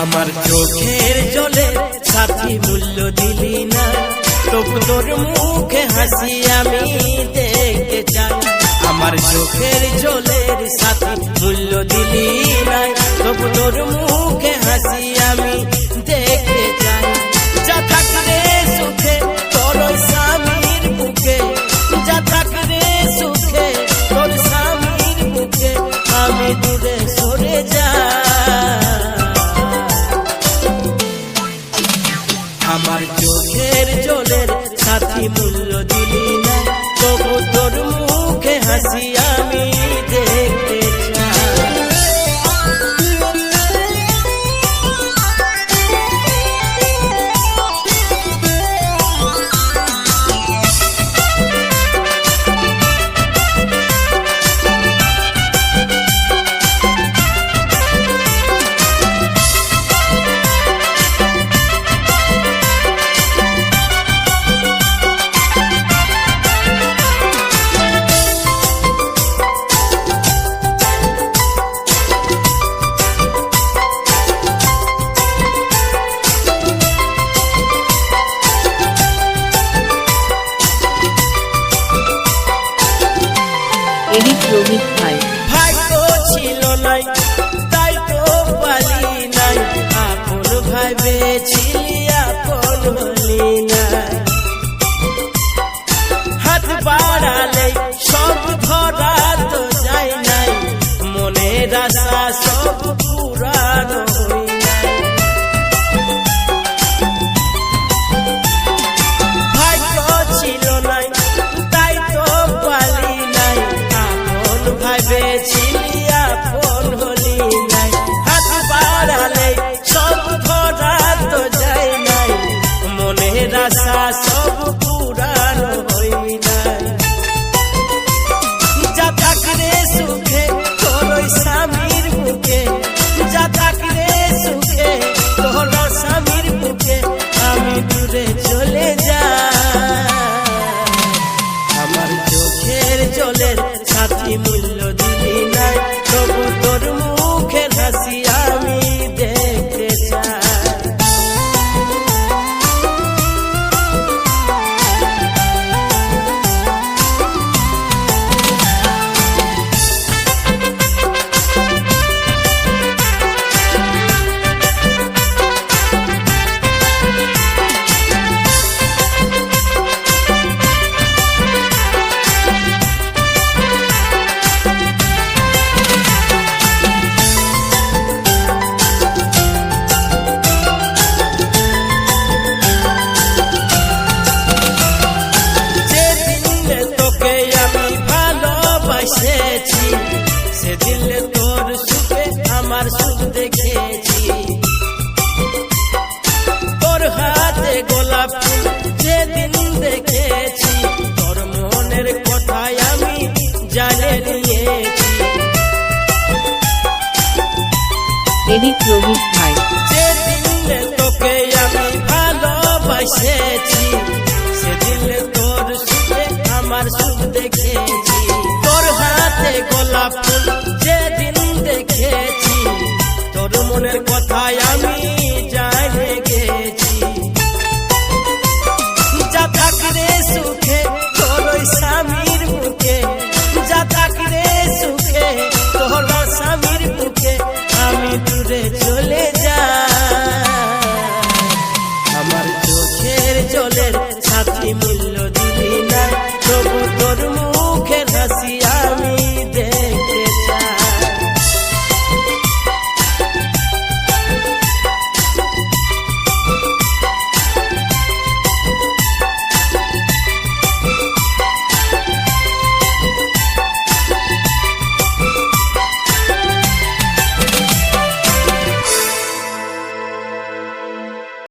আমার চোখের জলে সাথী মূল্য দিলি না, তবু তোর মুখে হাসি আমি দেখতে চাই। আমার চোখের জলের সাথী মূল্য দিলি না, তবু তোর মুখে হাসি আমি দেখতে চাই। যা থাকলে সুখে তোর স্বামীর বুকে, যা থাকলে সুখে তোর স্বামীর বুকে, আমি দূরে সরে যাই। আমার চোখের জলের সাথী মূল্য দিলি না, তবু তোর মুখে হাসি আমি দেখতে চাই। এডিট রোহিত ভাই। ভাগ্য ছিল নাই তাই তো পালি নাই, আপন ভাবেছিলি আপন হলি না। হাত বাড়ালে সব ধরা তো যায় নাই, মনের আশা সব পুরানো হই নাই। ভাগ্য ছিল নাই তাই তো পালি নাই, আপন ভাবেছিলি আপন হলি নাই। হাত বাড়ালে সব ধরা তো যায় নাই, মনের আশা সব পুরানো হই নাই। যা থাকলে সুখে তোর স্বামীর বুকে, যা থাকলে সুখে তোর স্বামীর বুকে, আমি দূরে চলে যাই। আমার চোখের জলের সাথী মূল্য দিলি না, তবু তোর মুখের হাসি আমি দেখতে চাই। সেদিন তোর সুখে আমার সুখ দেখেছি, তোর হাতে গোলাপ ফুল যেদিন দেখেছি, তোর মনের কথাই আমি জানে নিয়েছি। এডিট রোহিত ভাই। যেদিন তোকে আমি ভালোবাসেছি, সেদিন তোর সুখে আমার সুখ দেখেছি, তোর হাতে গোলাপ ফুল যেদিন দেখেছি, তোর মনের কথাই আমি জানে গেছি। যা থাকলে সুখে তোর স্বামীর বুকে, যা থাকলে সুখে তোর স্বামীর বুকে, আমি দূরে চলে যাই। আমার চোখের জলের সাথী মূল্য দিলি না, তবু তোর